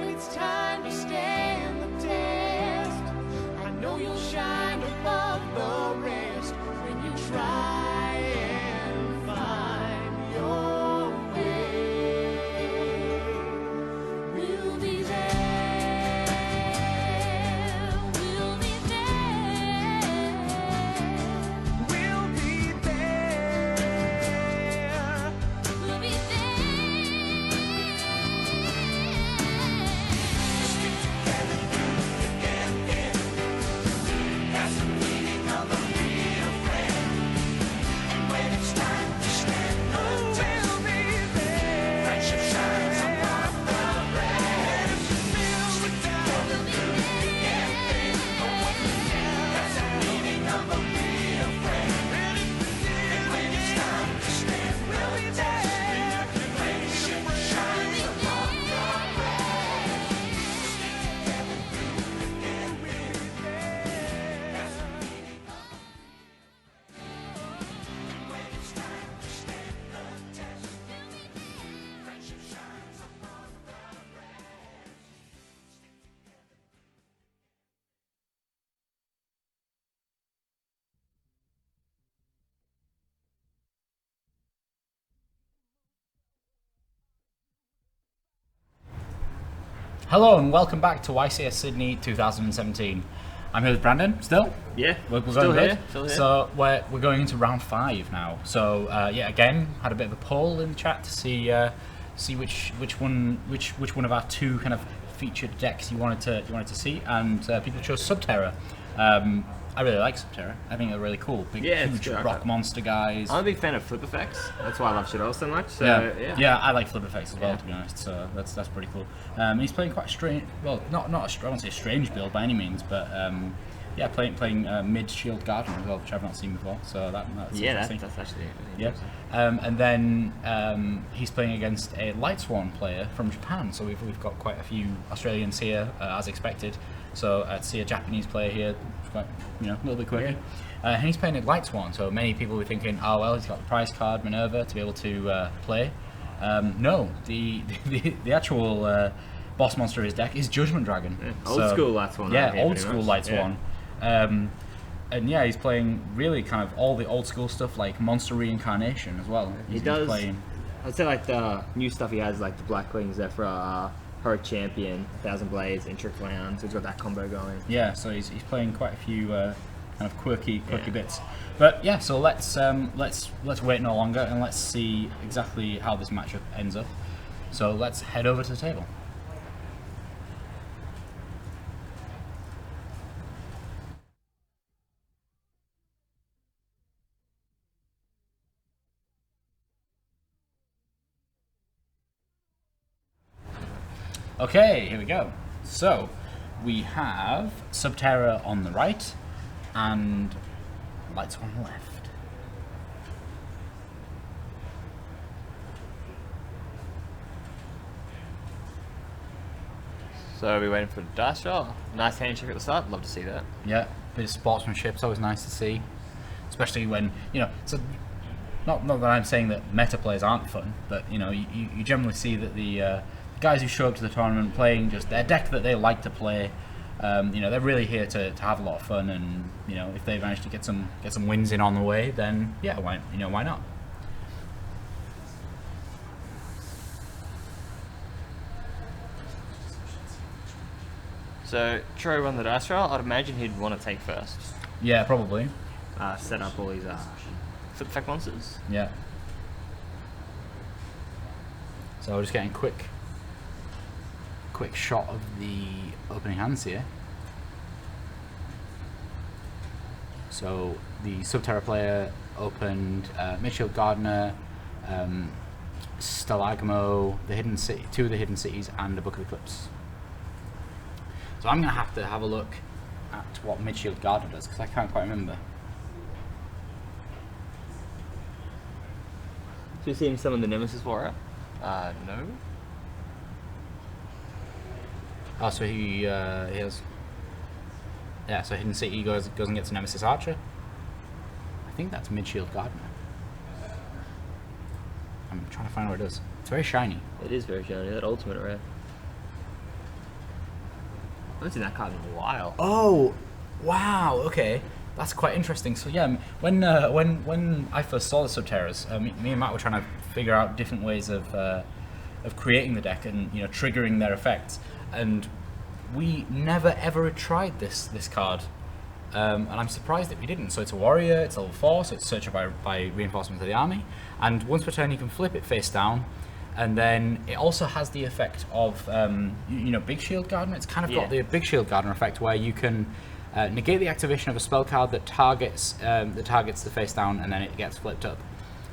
it's time to stand the test. I know you'll shine above the rest when you try and find your way. We'll be there. We'll be there. We'll be there. We'll be Hello and welcome back to YCS Sydney 2017. I'm here with Brandon, still? Yeah, we're still going here, good. still here. So we're going into round 5 now. So yeah, again, had a bit of a poll in the chat to see which one of our 2 kind of featured decks you wanted to see, and people chose Subterra. I really like Subterra. I think they're really cool. Big, huge rock monster guys. I'm a big fan of flip effects. That's why I love Shadow so much. So, yeah, I like flip effects as well, to be honest. So that's pretty cool. He's playing quite a strange, well, not I won't say a strange build by any means, but yeah, playing mid Shield Gardener as well, which I've not seen before. So that's interesting. That's actually yeah. And then he's playing against a Light Sworn player from Japan. So we've got quite a few Australians here, as expected. So to see a Japanese player here, quite, a little bit quirky. Yeah. And he's playing a Light Sworn, so many people were thinking, oh well, he's got the prize card Minerva to be able to play. No, the actual boss monster of his deck is Judgment Dragon. Yeah. Old school Light Sworn. Yeah, old school Light Sworn. And yeah, he's playing really kind of all the old school stuff like Monster Reincarnation as well. He's playing. I'd say like the new stuff he has, like the Black Wings, Zephyr, Heroic Champion, Thousand Blades, Intra Clown. So he's got that combo going. Yeah, so he's playing quite a few kind of quirky bits. But yeah, so let's wait no longer and let's see exactly how this matchup ends up. So let's head over to the table. Okay, here we go. So we have Subterra on the right and Lights on the left. So are we waiting for the dice roll? Nice hand check at the start. Love to see that. Yeah, bit of sportsmanship. It's always nice to see, especially when So not that I'm saying that meta players aren't fun, but you generally see that the guys who show up to the tournament playing just their deck that they like to play. They're really here to have a lot of fun, and if they manage to get some wins in on the way, then yeah, why not? So Troy won the dice roll. I'd imagine he'd want to take first. Yeah, probably. Set up all these flip effect monsters. Yeah. So we're just getting quick shot of the opening hands here. So the Subterra player opened Midfield Gardener, Stalagmo, the Hidden City, 2 of the Hidden Cities, and a Book of Eclipse. So I'm going to have a look at what Midfield Gardener does, because I can't quite remember. So you see him summon the Nemesis Warrior? No. Oh, so he has. Yeah, so Hidden City goes and gets a Nemesis Archer. I think that's Midfield Gardener. I'm trying to find what it is. It's very shiny. It is very shiny. That ultimate rare. haven't seen that card in a while. Oh, wow. Okay, that's quite interesting. So yeah, when I first saw the Subterrors, me and Matt were trying to figure out different ways of creating the deck and triggering their effects, and we never ever tried this card. And I'm surprised that we didn't. So it's a warrior, it's level 4, so it's searched by reinforcements of the army, and once per turn you can flip it face down, and then it also has the effect of Big Shield Gardener. It's kind of got the Big Shield Gardener effect where you can negate the activation of a spell card that targets the face down, and then it gets flipped up.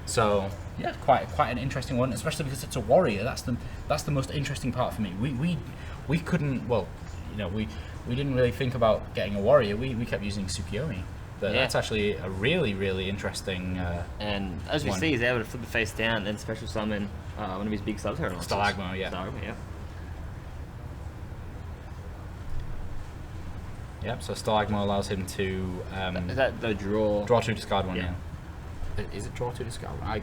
So yeah, quite an interesting one, especially because it's a warrior. That's the most interesting part for me. We couldn't, we didn't really think about getting a warrior. We kept using Tsukiyomi, but that's actually a really, really interesting and as we see, he's able to flip the face down and then special summon one of his big Subterror monsters. Stalagmo, yeah. Stalagmo, yeah. Yep, so Stalagmo allows him to... is that the draw? Draw 2, discard 1, yeah. Is it draw 2, discard 1?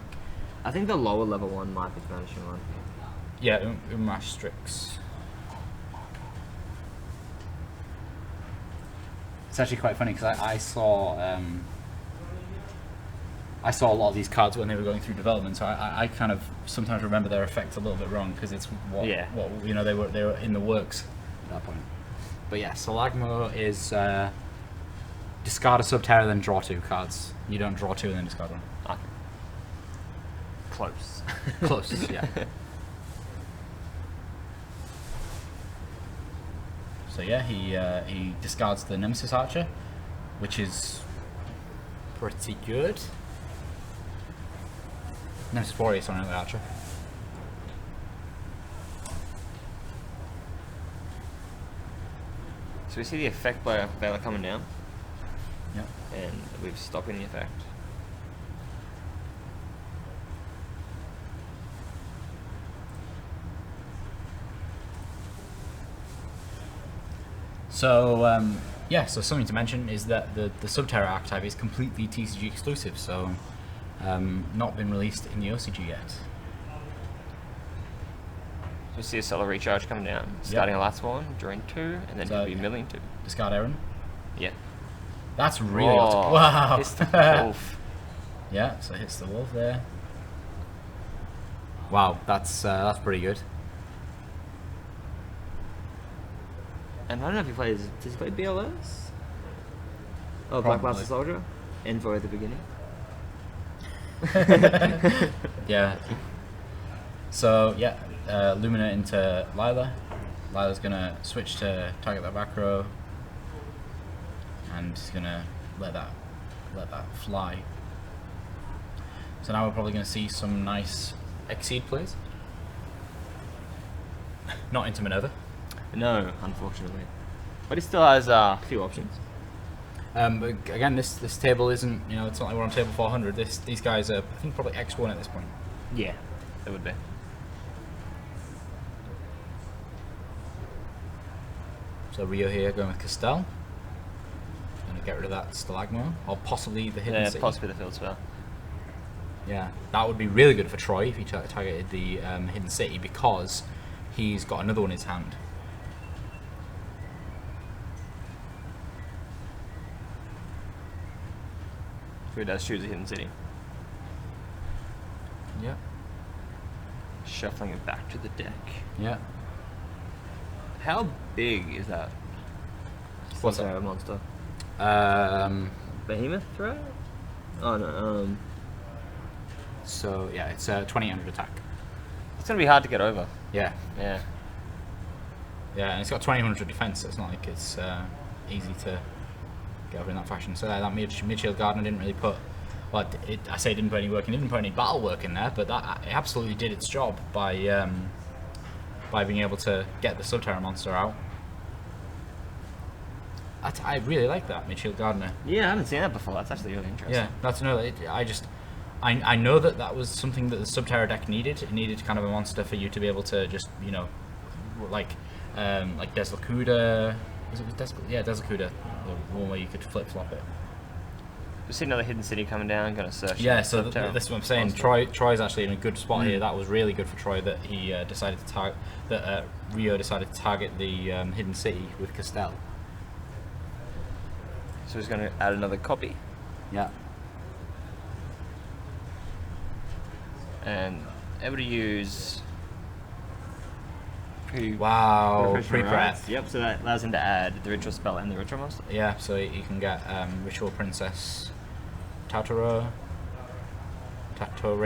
I think the lower level one might be the vanishing one. Yeah, Umastrix. It's actually quite funny because I saw a lot of these cards when they were going through development, so I kind of sometimes remember their effects a little bit wrong because it's what they were in the works at that point. But yeah, Stalagmo is discard a Subterror, then draw 2 cards. You don't draw 2 and then discard 1. Okay. Close. Close, yeah. So yeah, he discards the Nemesis Archer, which is pretty good. Nemesis Warrior, sorry, not the Archer. So we see the effect by Vela coming down. Yep. And we're stopping the effect. So so something to mention is that the Subterror archetype is completely TCG exclusive, so not been released in the OCG yet. So we see a Solar Recharge coming down, starting a last one, drawing 2, and then he'll be milling 2. Discard Aaron. Yeah. That's really wow. Hits the wolf. Yeah, so hits the wolf there. Wow, that's pretty good. And I don't know if he plays. Does he play BLS? Oh, Black Probably. Master Soldier? Envoy at the beginning. Yeah. So yeah, Lumina into Lila. Lila's gonna switch to target that back row, and he's gonna let that fly. So now we're probably gonna see some nice Exceed plays. Not into Minerva. No, unfortunately. But he still has a few options. But again, this table isn't, it's not like we're on table 400. These guys are, I think, probably X1 at this point. Yeah, it would be. So Rio here going with Castell. Going to get rid of that Stalagmo, or possibly the Hidden City. Possibly the field spell. Yeah, that would be really good for Troy if he targeted the Hidden City, because he's got another one in his hand. Who does choose a Hidden City? Yeah. Shuffling it back to the deck. Yeah. How big is that? What's that monster? Behemoth threat? Oh no. So yeah, it's a 2800 attack. It's gonna be hard to get over. Yeah. Yeah. Yeah, and it's got 2800 defense, so it's not like it's easy to get over in that fashion. So that mid-shield Gardener didn't really put, well, I say it didn't put any work in, it didn't put any battle work in there, but that it absolutely did its job by being able to get the Subterror monster out. I really like that mid-shield Gardener. Yeah, I haven't seen that before. That's actually really interesting. Yeah, that's another. I know that was something that the Subterror deck needed. It needed kind of a monster for you to be able to just, like Deslakuda. Was it Deslakuda? Yeah, Deslakuda. The one where you could flip-flop it. We see another hidden city coming down. Gonna search. Yeah, the so Subterra this is what I'm saying. monster. Troy's actually in a good spot here. That was really good for Troy that he decided to target Rio decided to target the hidden city with Castell. So he's gonna add another copy, Yeah. and able to use. Wow. Pre-prep. Yep. So that allows him to add the ritual spell and the ritual monster. Yeah, so you can get Ritual Princess Tatoro,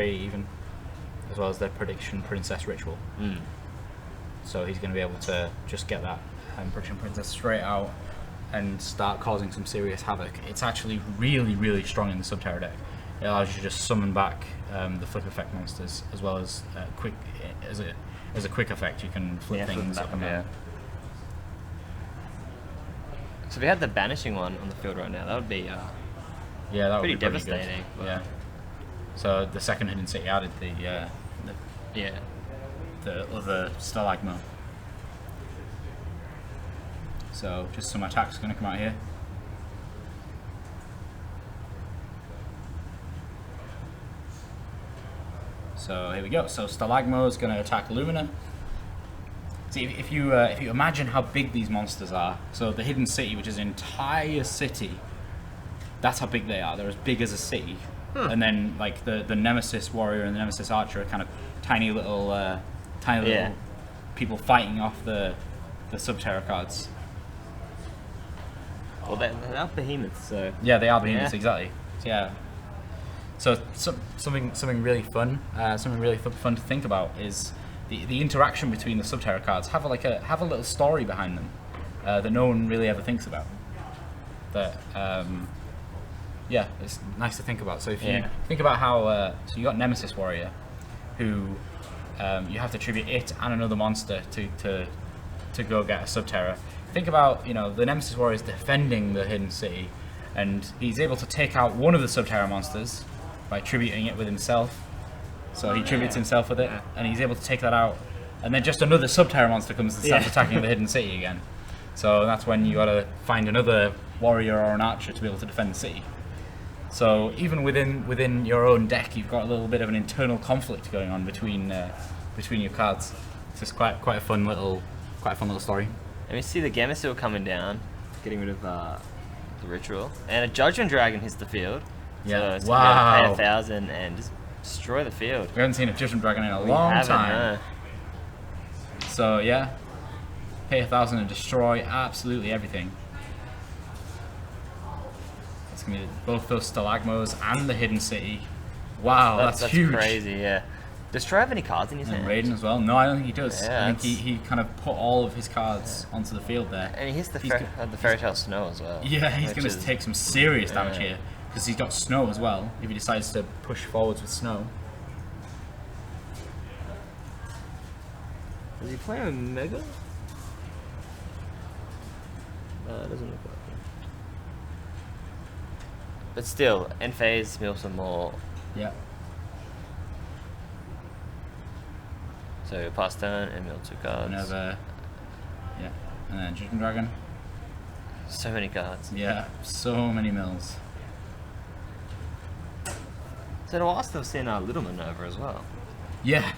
even, as well as the Prediction Princess Ritual. So he's going to be able to just get that Prediction Princess straight out and start causing some serious havoc. It's actually really, really strong in the Subterra deck. It allows you to just summon back the flip effect monsters, as well as quick as a quick effect. You can flip things up and down. So if we had the banishing one on the field right now, that would be Yeah, that would pretty be pretty devastating. good. Yeah. So the second hidden city added the other stalagma. So just some attacks going to come out here. So here we go. So Stalagmo is going to attack Lumina. See, if you imagine how big these monsters are, so the hidden city, which is an entire city, that's how big they are. They're as big as a city. And then like the Nemesis warrior and the Nemesis archer are kind of tiny little people fighting off the Subterra cards. Well, they're behemoths, so Yeah, they are behemoths, exactly. Yeah. So something really fun, fun to think about is the interaction between the Subterra cards. Have a little story behind them that no one really ever thinks about. That it's nice to think about. So if you think about how so you got Nemesis warrior, who you have to tribute it and another monster to go get a Subterra. Think about the Nemesis warrior is defending the hidden city, and he's able to take out one of the Subterra monsters by tributing it with himself. So he tributes himself with it, and he's able to take that out. And then just another Subterra monster comes and starts attacking the hidden city again. So that's when you gotta find another warrior or an archer to be able to defend the city. So even within your own deck, you've got a little bit of an internal conflict going on between your cards. It's just quite a fun little story. And we see the Gamma coming down, getting rid of the ritual, and a Judgment Dragon hits the field. Yeah. So it's Wow. gonna pay 1,000 and just destroy the field. We haven't seen a Judgment Dragon in a long time. So yeah, pay 1,000 and destroy absolutely everything. It's gonna be both those Stalagmos and the hidden city. Wow, that's huge. Crazy, yeah. Does Troy have any cards in his hand? And Raiden as well. No, I don't think he does. Yeah, I think he kind of put all of his cards onto the field there. And he hits the He's Fairy Tale Snow as well. Yeah, he's going which to is- take some serious damage here because he's got snow as well. If he decides to push forwards with snow. Is he playing with Mega? Doesn't look like it. But still, end phase, mill some more. Yeah. So pass turn and mill 2 cards. Another. Yeah. And then Judgment Dragon. So many cards. Yeah. So many mills. So the last I've seen Little Minerva as well. Yeah.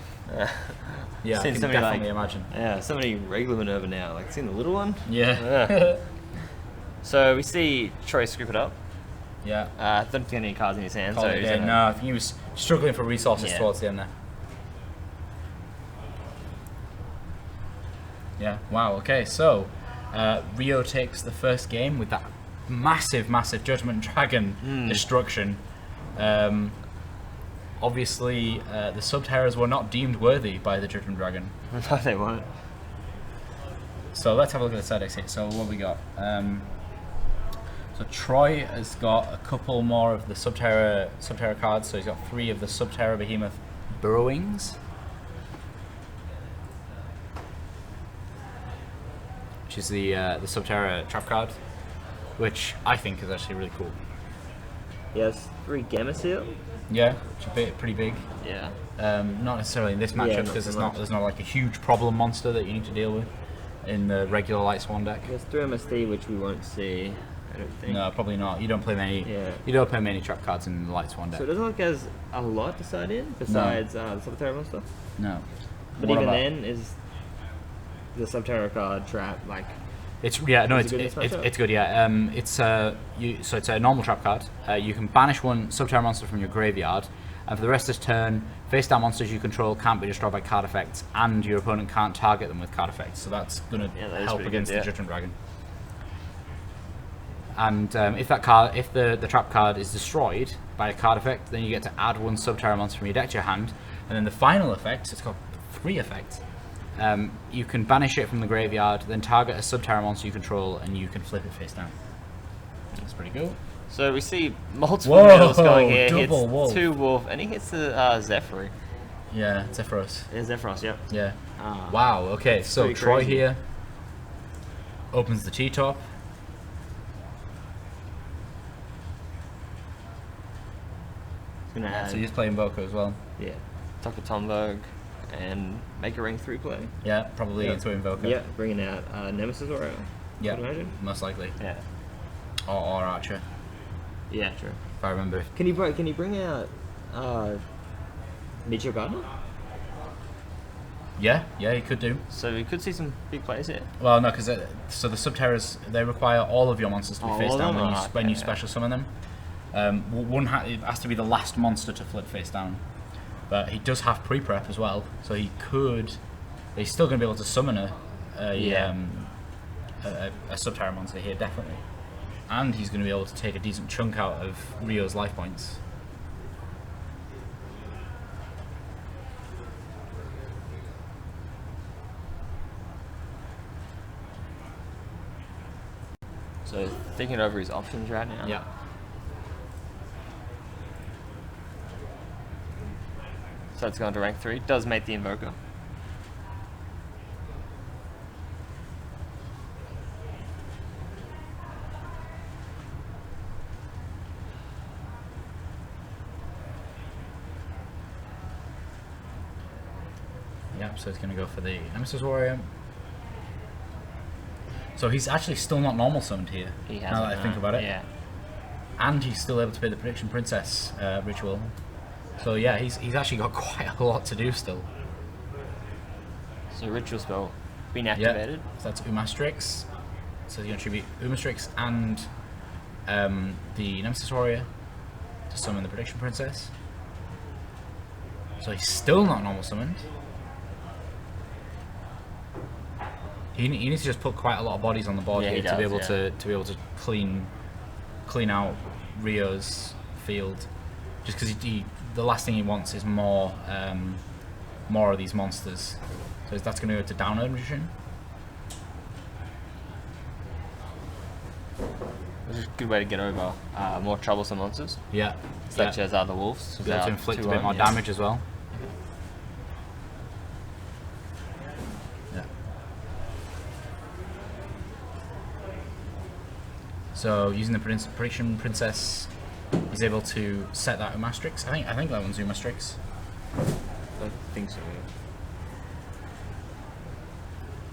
Yeah. I Seen can so many, definitely imagine. Yeah, so many regular Minerva now. Like, seen the little one? Yeah. Yeah. So we see Troy scoop it up. Yeah. Don't get any cards in his hand. Call So it a he's day. gonna- No, I think he was struggling for resources Yeah. towards the end there. Yeah, wow, okay, so Rio takes the first game with that massive Judgment Dragon destruction. Obviously, the Subterras were not deemed worthy by the Judgment Dragon. No, they won't. So let's have a look at the side decks here. So what we got? So Troy has got a couple more of the Subterra cards. So he's got 3 of the Subterra Behemoth Burrowings, which is the Subterra trap card, which I think is actually really cool. Yes, 3 Gamma Seal. Yeah, which is pretty big. Yeah. Not necessarily in this Yeah, matchup not because so there's not like a huge problem monster that you need to deal with in the regular Light Swan deck. There's 3 MSD, which we won't see. I don't think. No, probably not. You don't play many. Yeah. You don't play many trap cards in the Light Swan deck. So it doesn't look as a lot to side in besides the Subterra monster. No. But What even about- then, is the Subterra card trap like? It's yeah no Is it's it good it's, in it's, Smash it's good yeah so it's a normal trap card. You can banish one Subterra monster from your graveyard, and for the rest of this turn, face down monsters you control can't be destroyed by card effects, and your opponent can't target them with card effects. So that's gonna Yeah, that is help pretty against good, the yeah. Judgment Dragon. And if the trap card is destroyed by a card effect, then you get to add one Subterra monster from your deck to your hand, and then the final effect, it's got 3 effects. You can banish it from the graveyard, then target a Subterra monster you control, and you can flip it face down. That's pretty cool. So we see multiple Whoa, middles going here. double Hits wolf. 2 wolf, and he hits the Zephyr. Yeah, Zephyros. Yeah, Zephyros, yep. Yeah. Ah. Wow. Okay, so pretty Troy crazy. here opens the T-top. He's gonna add, So he's playing Boko as well. yeah, Tokatomberg and make a ring 3 play. Yeah, probably Yeah. into Invoker. Yeah, bringing out Nemesis Warrior. Yeah, I'd imagine. most likely. Yeah. Or Archer, Yeah, true. if I remember. Can you bring out Meteor Gardener? Yeah, he could do. So we could see some big plays here. Well, no, because so the Subterras, they require all of your monsters to be Oh, face all of down them? when you Okay. special summon them. It has to be the last monster to flip face down, but he does have pre-prep as well, so he could. He's still going to be able to summon a Subterra monster here, definitely, and he's going to be able to take a decent chunk out of Rio's life points. So thinking over his options right now. Yeah. So it's going to rank 3. Does make the Invoker. Yeah, so he's going to go for the Nemesis Warrior. So he's actually still not normal summoned here. He has. Now that I think about it. Yeah. And he's still able to play the Prediction Princess ritual. So yeah, he's actually got quite a lot to do still. So ritual spell being Yeah, activated. so that's Umastrix. So you're going to tribute Umastrix and the Nemesis Warrior to summon the Prediction Princess. So he's still not normal summoned. He needs to just put quite a lot of bodies on the board Yeah, he here to be does, able yeah. to be able to clean out Rio's field. Just because the last thing he wants is more of these monsters. So that's going to go to Download Magician. Which is a good way to get over more troublesome monsters, Yeah. such yeah. as other wolves. To be able to inflict a bit Two-on, more yeah. damage as well. Yeah. So using the Prediction Princess, he's able to set that Umastrix. I think that one's Umastrix. I think so. Yeah.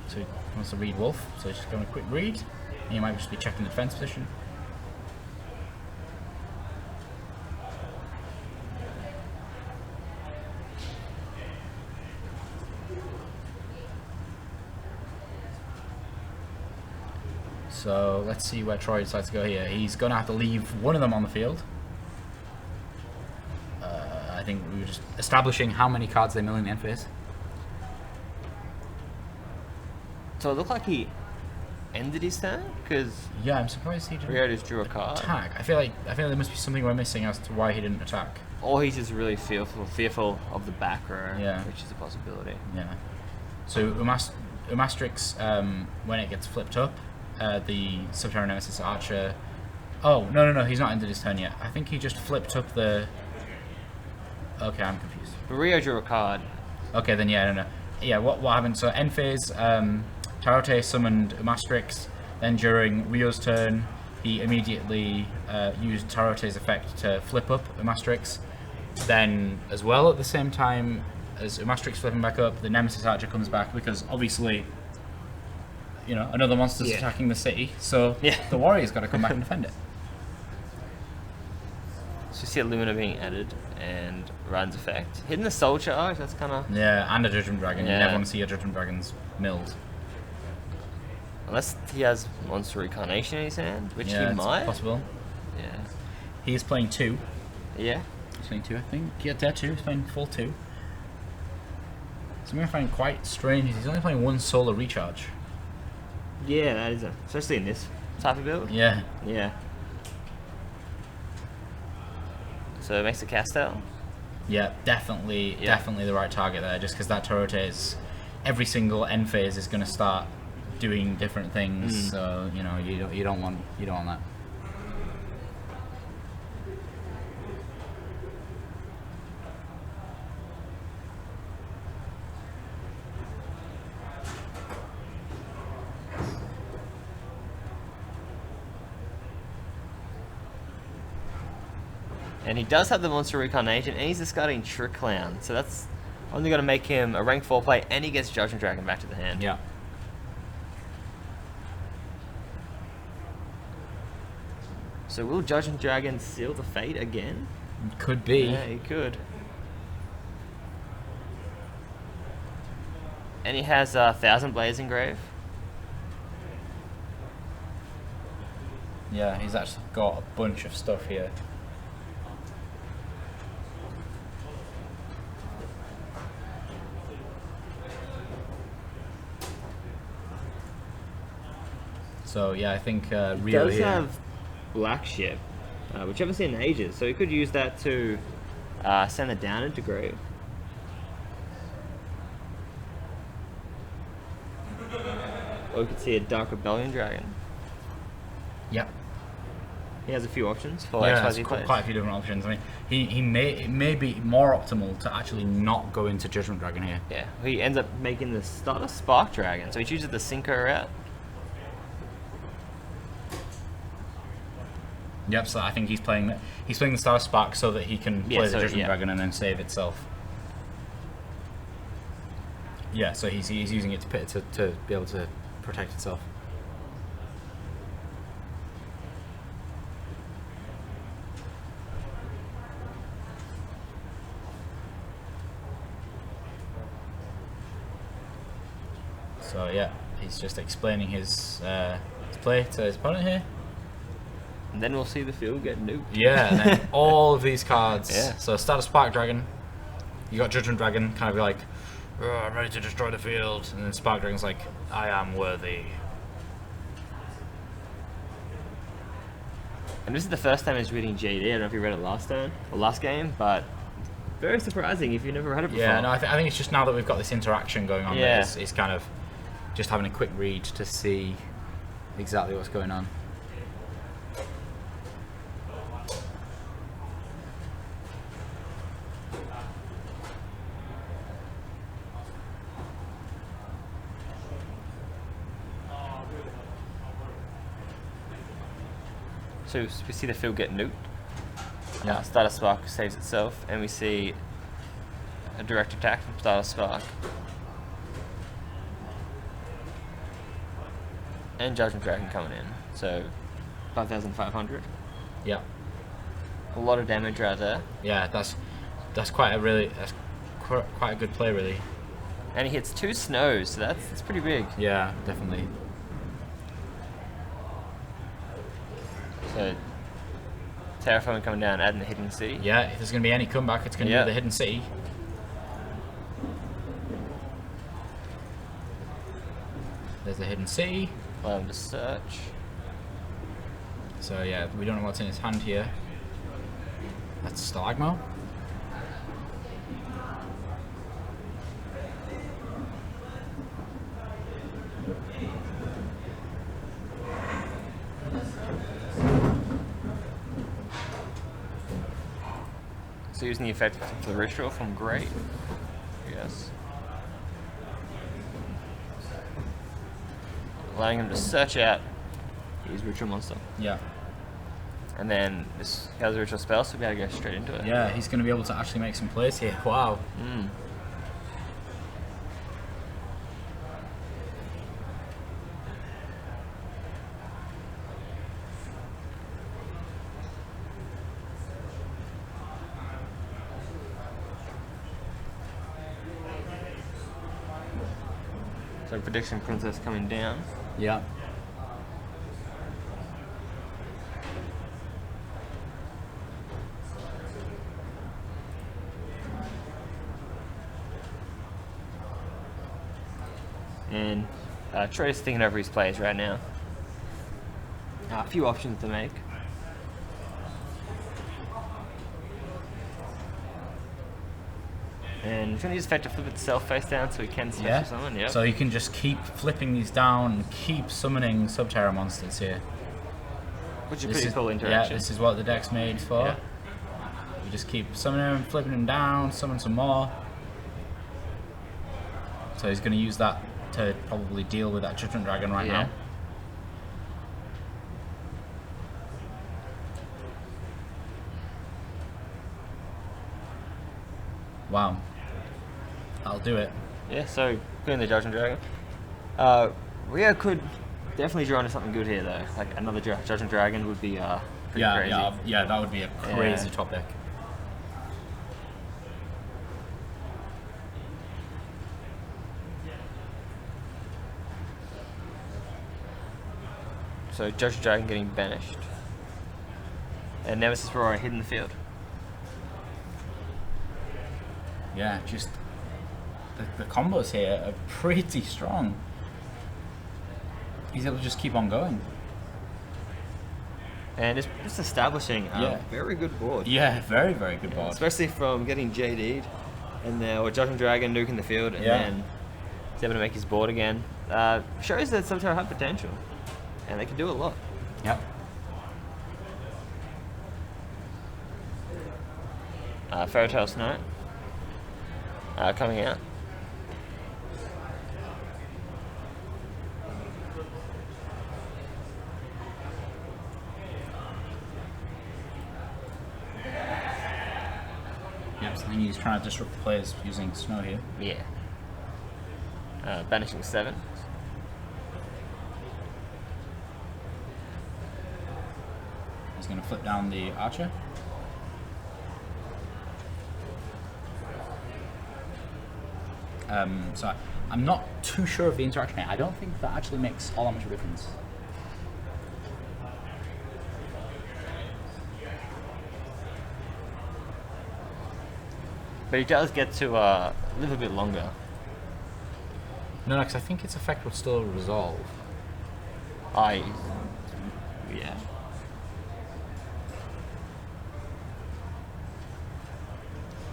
So he wants to read Wolf, so he's just going a quick read. And he might just be checking the defense position. So let's see where Troy decides to go here. He's going to have to leave one of them on the field. I think we were just establishing how many cards they mill in the end phase. So it looked like he ended his turn because Yeah, I'm surprised he didn't Rio just drew a card, attack. I feel like there must be something we're missing as to why he didn't attack. or he's just really fearful of the back row, Yeah. which is a possibility. Yeah. So Umastrix, when it gets flipped up, the Subterra Nemesis Archer. Oh no, he's not ended his turn yet. I think he just flipped up the. Okay, I'm confused. But Rio drew a card. Okay, then no. Yeah, what happened? So end phase, Tarote summoned Umastrix. Then during Rio's turn, he immediately used Tarote's effect to flip up Umastrix. Then, as well at the same time as Umastrix flipping back up, the Nemesis Archer comes back because obviously another monster's attacking the city, so the warrior's got to come back and defend it. So you see Illumina being added and Ryan's effect. Hitting the soul charge, that's kind of... Yeah, and a Judgment Dragon. Yeah. You never want to see a Judgment Dragon's milled. Unless he has Monster Recarnation in his hand, which he It's might. possible. Yeah. He's playing 2. Yeah. He's playing 2, I think. Yeah, there 2. He's playing full 2. Something I find quite strange is he's only playing 1 solar recharge. Yeah, that is especially in this type of build. Yeah. Yeah. So it makes a cast out. Yeah, definitely the right target there, just because that Torote is... Every single end phase is going to start doing different things, so, you don't want that. And he does have the Monster Recarnation, and he's discarding Trick Clown, so that's only going to make him a rank 4 play, and he gets Judgment Dragon back to the hand. Yeah. So will Judgment Dragon seal the fate again? Could be. Yeah, he could. And he has 1,000 Blades engraved. Yeah, he's actually got a bunch of stuff here. So yeah, I think Rio does here. have Black Ship, which I haven't seen in ages, so he could use that to send it down into grave. Or we could see a Dark Rebellion Dragon. Yep. He has a few options for Yeah, XYZ there's players. quite a few different options. I mean, it may be more optimal to actually not go into Judgment Dragon here. Yeah, he ends up making the starter Spark Dragon, so he chooses the Sinker route. Yep. So I think he's playing the Star Spark so that he can play the Judgment Dragon and then save itself. Yeah. So he's using it to be able to protect itself. So yeah, he's just explaining his play to his opponent here. And then we'll see the field get nuked. Yeah, and then all of these cards. Yeah. So start a Spark Dragon. You got Judgment Dragon, kind of like, oh, I'm ready to destroy the field. And then Spark Dragon's like, I am worthy. And this is the first time he's reading GD. I don't know if you read it last time or last game, but very surprising if you've never read it before. Yeah, no, I think it's just now that we've got this interaction going on, Yeah. that it's kind of just having a quick read to see exactly what's going on. So we see the field get nuked. Yeah. Starter Spark saves itself, and we see a direct attack from Starter Spark. And Judgment Dragon coming in. So 5,500. Yeah. A lot of damage right there. Yeah, that's quite a good play, really. And he hits 2 snows, so that's pretty big. Yeah, definitely. So Terraforming coming down, adding the Hidden City. Yeah, if there's going to be any comeback, it's going to be the Hidden City. There's the Hidden City. Allow him to search. So yeah, we don't know what's in his hand here. That's Stalagmo. So using the effect of the ritual from Great. Yes. Allowing him to search out his ritual monster. Yeah. And then this he has a ritual spell, so we'll be able to go straight into it. Yeah, he's going to be able to actually make some plays here. Wow. Mm. So Prediction Princess coming down. Yeah. And Troy's thinking over his plays right now. A few options to make. And he's going to use effect to flip itself face down so he can special summon. Yep. So you can just keep flipping these down and keep summoning Subterra monsters here. Which is a pretty cool interaction. Yeah, this is what the deck's made for. Yeah. You just keep summoning them, flipping them down, summon some more. So he's going to use that to probably deal with that Judgment Dragon right now. Wow. That'll do it. Yeah, so putting the Judgment Dragon. Rio could definitely draw into something good here though. Like another Judgment Dragon would be pretty crazy. Yeah, that would be a crazy top deck. So Judgment Dragon getting banished. And Nemesis Aurora hidden in the field. Yeah, just the combos here are pretty strong. He's able to just keep on going. And it's just establishing a very good board. Yeah, very, very good board. Especially from getting JD'd and or Judgment Dragon nuking the field and then he's able to make his board again. Shows that Subterra have potential. And they can do a lot. Yep. Fairy Tale Snow coming out. Yep, so I think he's trying to disrupt the players using Snow here. Yeah. Banishing 7. He's going to flip down the Archer. So I'm not too sure of the interaction here. I don't think that actually makes all that much of a difference. But he does get to live a bit longer. No, because I think its effect would still resolve. Yeah.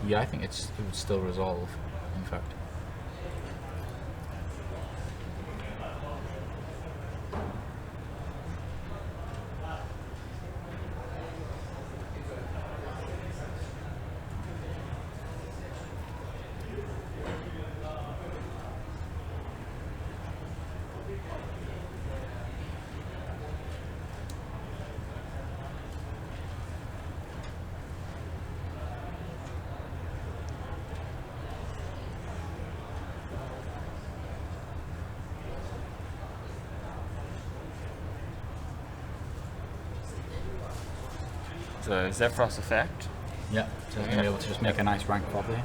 Yeah, I think it would still resolve, in fact. So Zephyros effect. Yeah, so he's going to be able to just make a nice rank pop here.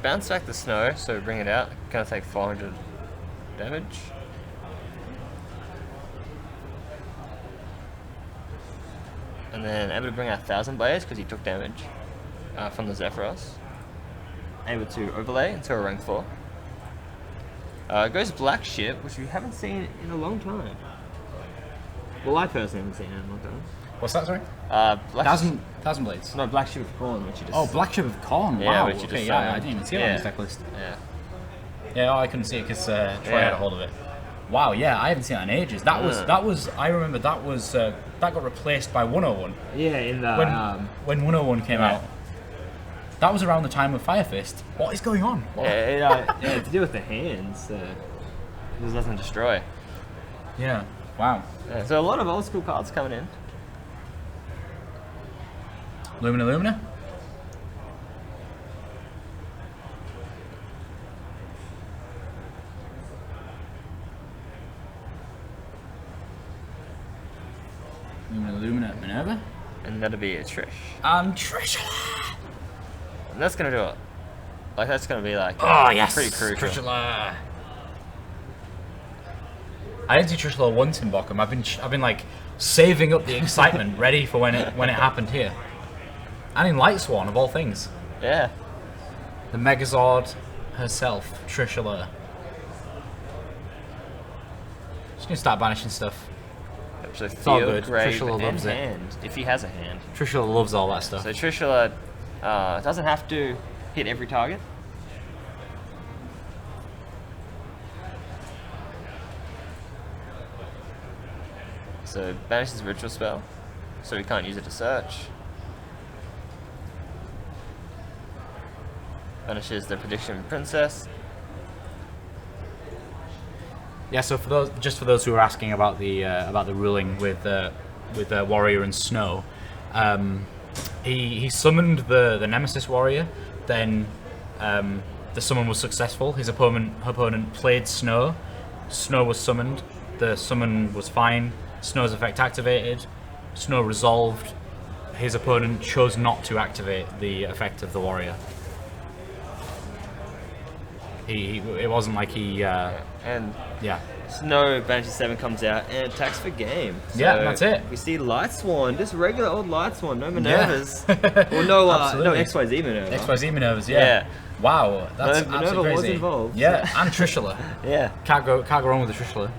Bounce back the snow, so bring it out. Gonna take 400 damage. And then able to bring out 1,000 Blades because he took damage from the Zephyros. Able to overlay into a rank 4. Goes Black Ship, which we haven't seen in a long time. Well, I personally haven't seen it in a long time. What's that, sorry? Thousand Blades. No, Black Ship of Corn, which you just... Oh, Black Ship of Corn. Yeah, Wow. which you Okay, just yeah, I summoned. didn't even see it on this deck list. Yeah. Yeah, I couldn't see it because Troy had a hold of it. Wow, yeah, I haven't seen that in ages. That was. I remember that was that got replaced by 101 Yeah, in the... when 101 came out. That was around the time of Fire Fist. What is going on? What? to do with the hands. There's nothing to destroy. Yeah. Wow. Yeah, so a lot of old school cards coming in. Lumina. Lumina. Minerva. And that'll be a Trish. Trishula! And that's gonna do it. Like, that's gonna be like Oh, yes! pretty crucial. Trishula! I didn't see Trishula once in Bochum. I've been like saving up the excitement, ready for when it happened here. And in Light Swan, of all things. Yeah. The Megazord herself, Trishula. She's gonna start banishing stuff. Actually, It's all good. grave, Trishula and loves it. hand, if he has a hand. Trishula loves all that stuff. So Trishula doesn't have to hit every target. So banishes Ritual Spell, so we can't use it to search. Banishes the Prediction Princess. Yeah, so for those who are asking about the ruling with Warrior and Snow, he summoned the Nemesis Warrior. Then the summon was successful. His opponent played Snow. Snow was summoned. The summon was fine. Snow's effect activated. Snow resolved. His opponent chose not to activate the effect of the Warrior. It wasn't like he. And Yeah. Snow banishes 7 comes out and attacks for game. So Yeah, that's it. We see Light Swan, just regular old Light Swan, no Minervas. Well, no XYZ Minerva. XYZ Minervas, yeah. Yeah. Wow, that's Minerva absolutely was crazy. involved. Yeah, and Trishula. Yeah. Can't go wrong with the Trishula.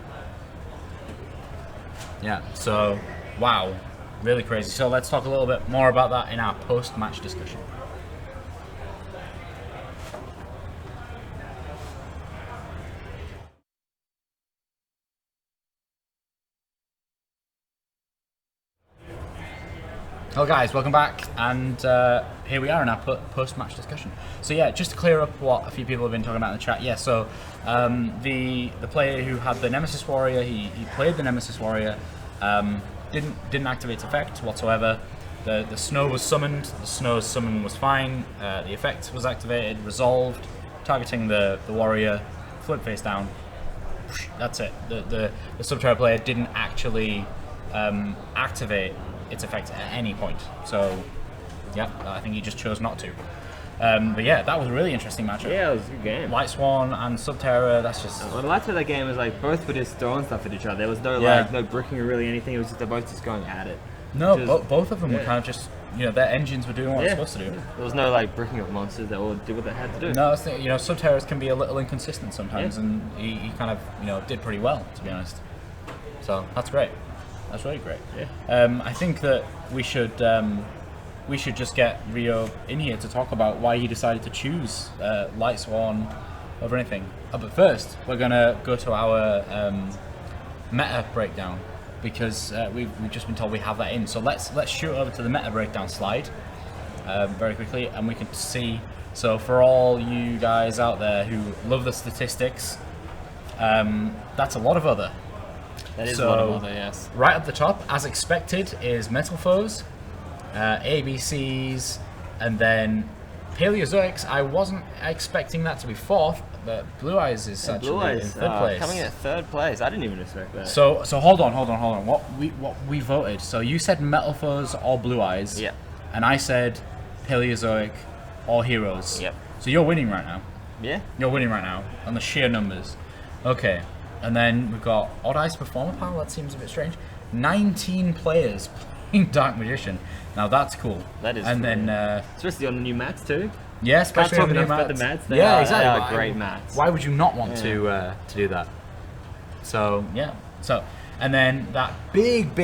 Yeah, so, wow, really crazy. So let's talk a little bit more about that in our post-match discussion. Hello guys, welcome back, and here we are in our post-match discussion. So yeah, just to clear up what a few people have been talking about in the chat. Yeah, so the player who had the Nemesis Warrior, he played the Nemesis Warrior, didn't activate its effect whatsoever. The Snow was summoned. The Snow's summon was fine. The effect was activated, resolved, targeting the Warrior, flip face down. That's it. The Subterra player didn't actually activate its effect at any point. So, yeah, I think he just chose not to. But yeah, that was a really interesting matchup. Yeah, it was a good game. Light Swan and Subterra, that's just... What I liked about that game was like both were just throwing stuff at each other. There was no no bricking or really anything. It was just they're both just going at it. No, Just- both of them were kind of just, their engines were doing what they're supposed to do. There was no like bricking of monsters that all did what they had to do. No, that's the, Subterras can be a little inconsistent sometimes, and he kind of, did pretty well, to be honest. So, that's great. That's really great. Yeah. I think that we should just get Rio in here to talk about why he decided to choose Light Swan over anything. But first, we're gonna go to our meta breakdown because we've just been told we have that in. So let's shoot over to the meta breakdown slide very quickly, and we can see. So for all you guys out there who love the statistics, that's a lot of other. That is one of them, yes. Right at the top, as expected, is Metal Foes, ABCs, and then Paleozoics. I wasn't expecting that to be fourth, but Blue Eyes is actually in third place. Coming in at third place. I didn't even expect that. So hold on. What we voted? So you said Metal Foes or Blue Eyes. Yeah. And I said Paleozoic or Heroes. Yep. So you're winning right now. Yeah. You're winning right now on the sheer numbers. Okay. And then we've got Odd Eyes Performer Panel. That seems a bit strange. 19 players playing Dark Magician. Now that's cool. That is. And cool. then especially on the new mats too. yeah, especially Can't on the talk new enough about mats. the mats. They Yeah, are, exactly. They are great mats. Why would you not want to do that? So yeah. So and then that big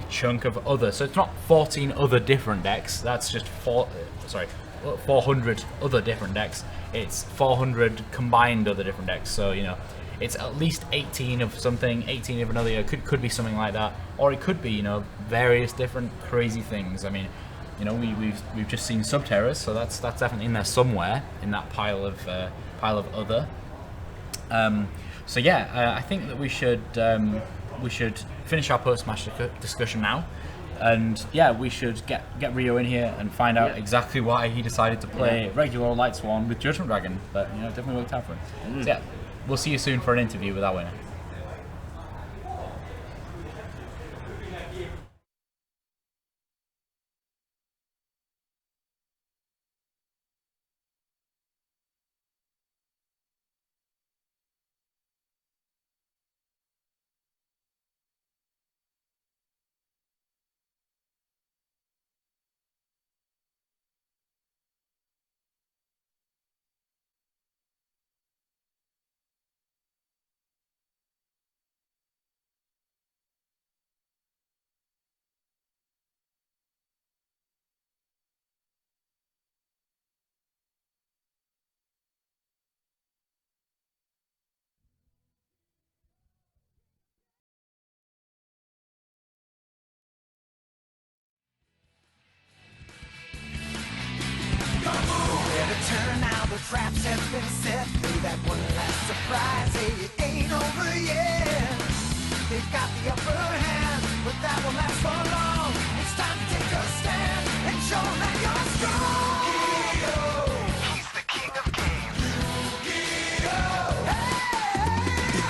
chunk of other. So it's not 14 other different decks. That's just 400 other different decks. It's 400 combined other different decks. So it's at least 18 of something, 18 of another. Could be something like that, or it could be various different crazy things. I mean, we've just seen Subterras, so that's definitely in there somewhere in that pile of other. So yeah, I think that we should finish our post-match discussion now, and yeah, we should get Rio in here and find out exactly why he decided to play regular Light Swan with Judgment Dragon. But it definitely worked out for him. So yeah, we'll see you soon for an interview with our winner. has been set through that one last surprise. Hey, it ain't over yet. They've got the upper hand, but that won't last for long. It's time to take a stand and show them that you're strong. He's the king of games.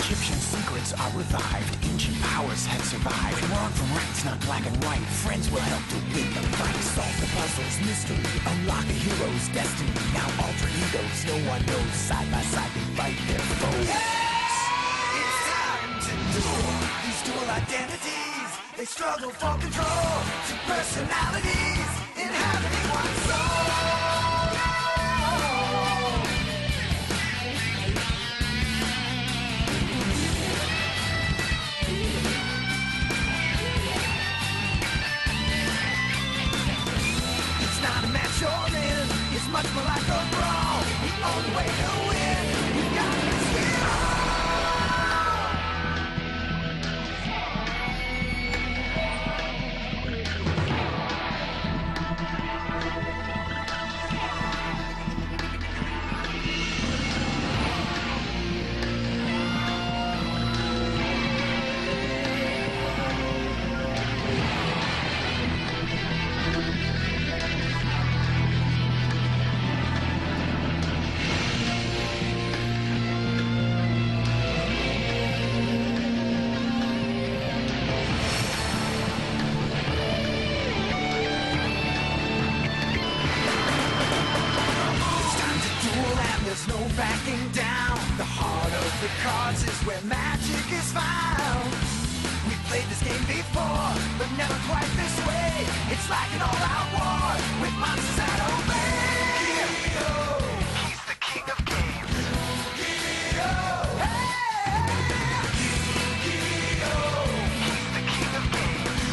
Egyptian secrets are revived. Ancient powers have survived. Wrong from right's not black and white. Friends will help to win the fight. Solve the puzzle's mystery. Unlock a hero's destiny. Now alter egos, no one knows. Side by side they fight their foes. It's time to duel. These dual identities, they struggle for control. Two personalities inhabiting one soul. Not a match you're in, it's much more like a brawl. The only way to win, you gotta risk it all. There's no backing down. The heart of the cards is where magic is found. We've played this game before, but never quite this way. It's like an all-out war with monsters that obey. He's the king of games. Hey! He's the king of games.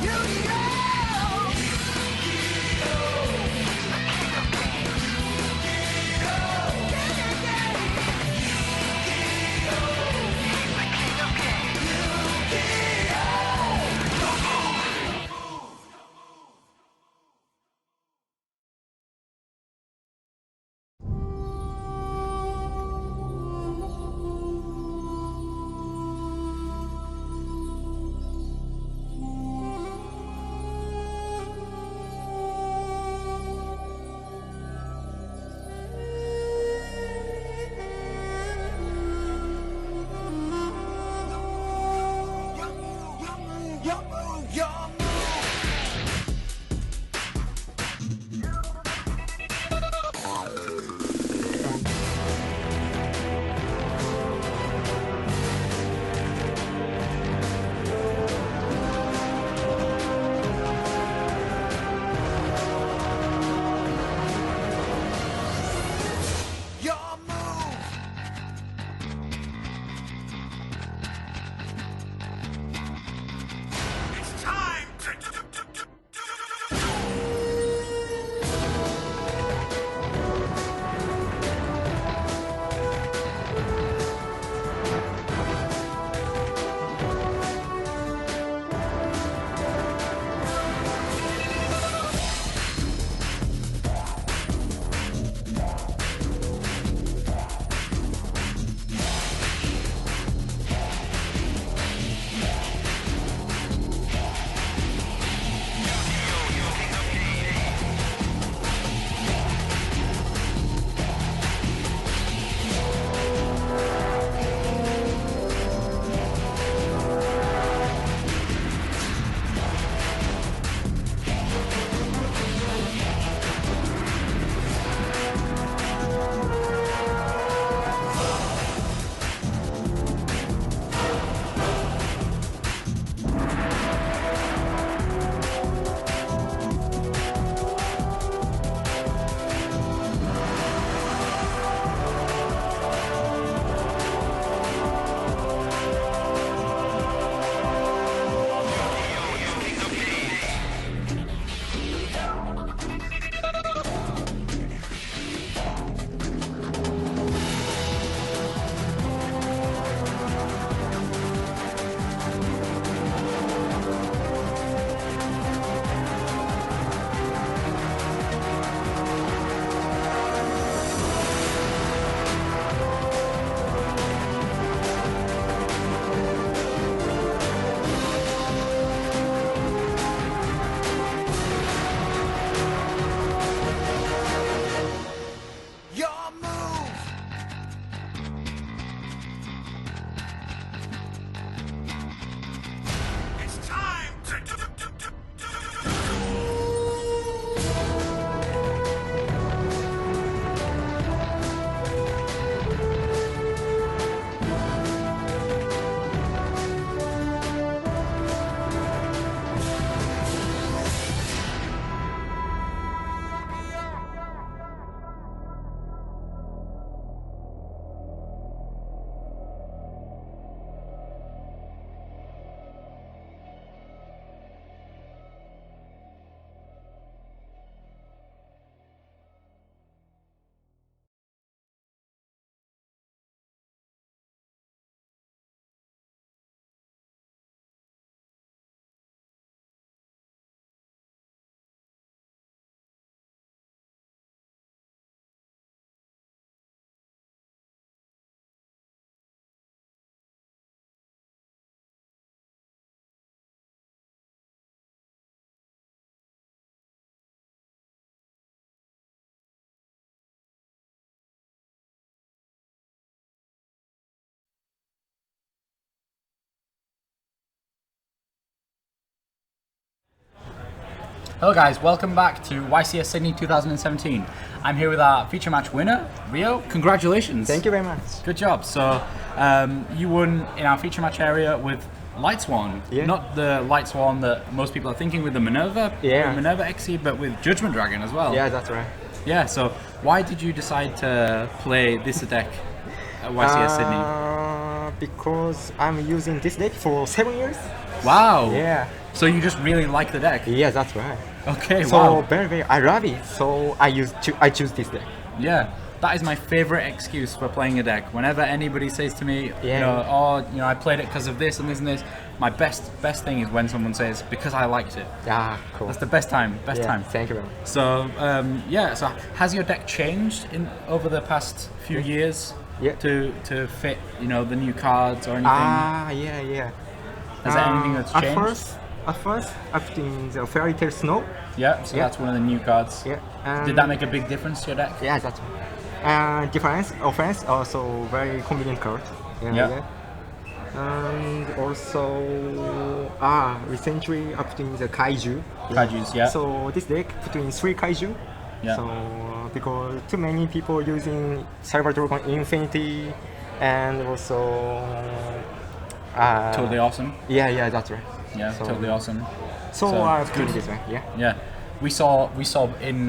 Yu-Gi-Oh! Hello guys, welcome back to YCS Sydney 2017. I'm here with our feature match winner, Rio. Congratulations. Thank you very much. Good job. So you won in our feature match area with Light Swan. Yeah. Not the Light Swan that most people are thinking with the Minerva, Yeah. Minerva XE, but with Judgment Dragon as well. Yeah, that's right. Yeah, so why did you decide to play this deck at YCS Sydney? Because I'm using this deck for 7 years. Wow. Yeah. So you just really like the deck? Yeah, that's right. Okay, So wow. very, I love it. So I choose this deck. Yeah, that is my favorite excuse for playing a deck. Whenever anybody says to me, I played it because of this and this and this, my best thing is when someone says, because I liked it. Yeah, cool. That's the best time, Thank you very much. So, so has your deck changed over the past few years Yeah. to fit, the new cards or anything? Yeah. Is there anything that's changed? At first, I put in the Fairy Tale Snow. Yeah, so that's one of the new cards. Yeah. Did that make a big difference to your deck? Yeah, that's right. Defense, offense, also very convenient card. Yeah. And also, recently I put in the Kaiju. Kaijus, yeah. So this deck put in 3 Kaiju. Yeah. So because too many people using Cyber Dragon Infinity and also Totally awesome. Yeah, that's right. Yeah, So- totally awesome. So So I it's put in good. this one. Yeah. Yeah, we saw in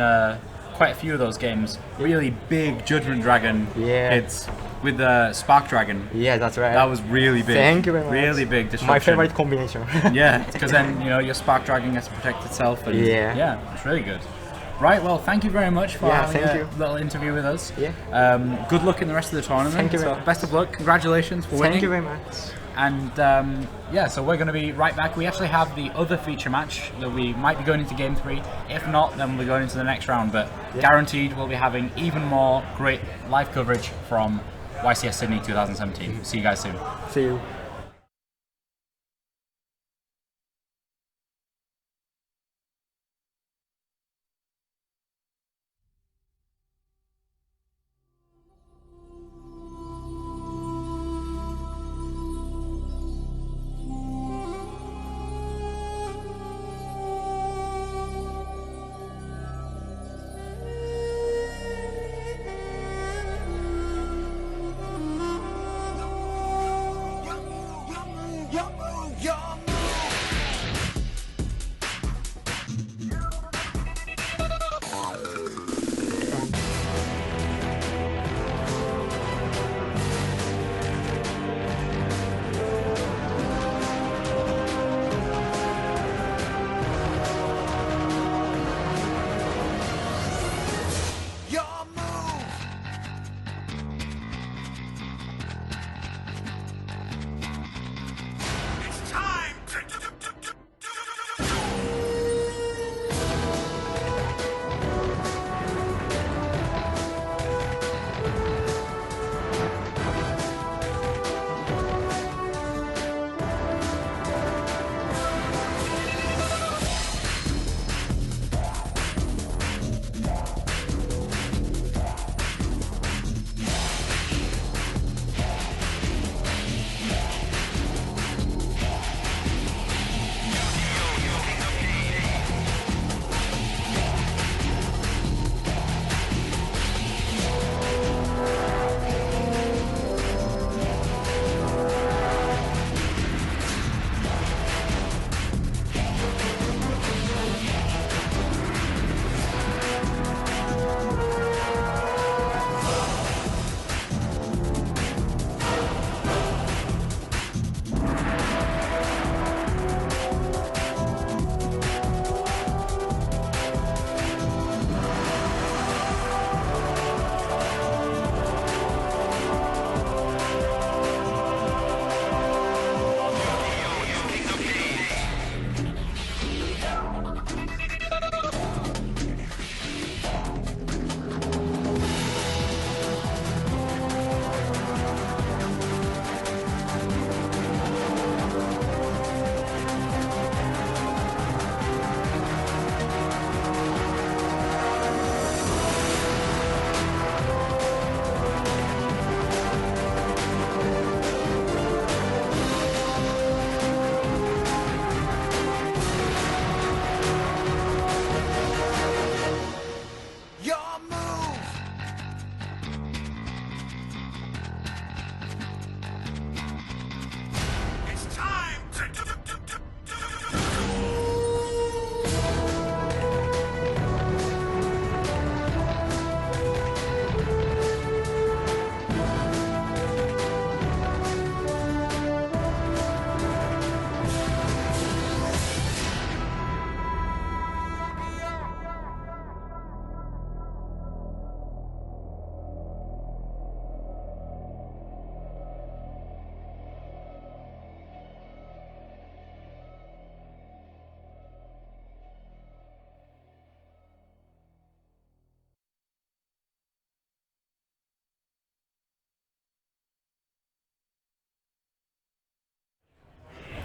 quite a few of those games really big Judgment Dragon Yeah. hits with the Spark Dragon. Yeah, that's right. That was really big. Thank you very much. Really big disruption. My favorite combination. Yeah, because then your Spark Dragon gets to protect itself. And Yeah. it's really good. Right, well, thank you very much for Yeah, having thank a you. little interview with us. Yeah. Good luck in the rest of the tournament. Thank you very So, much. best of luck. Congratulations for winning. Thank you very much. And so we're going to be right back. We actually have the other feature match that we might be going into game 3. If not, then we'll be going into the next round. But guaranteed, we'll be having even more great live coverage from YCS Sydney 2017. See you guys soon. See you.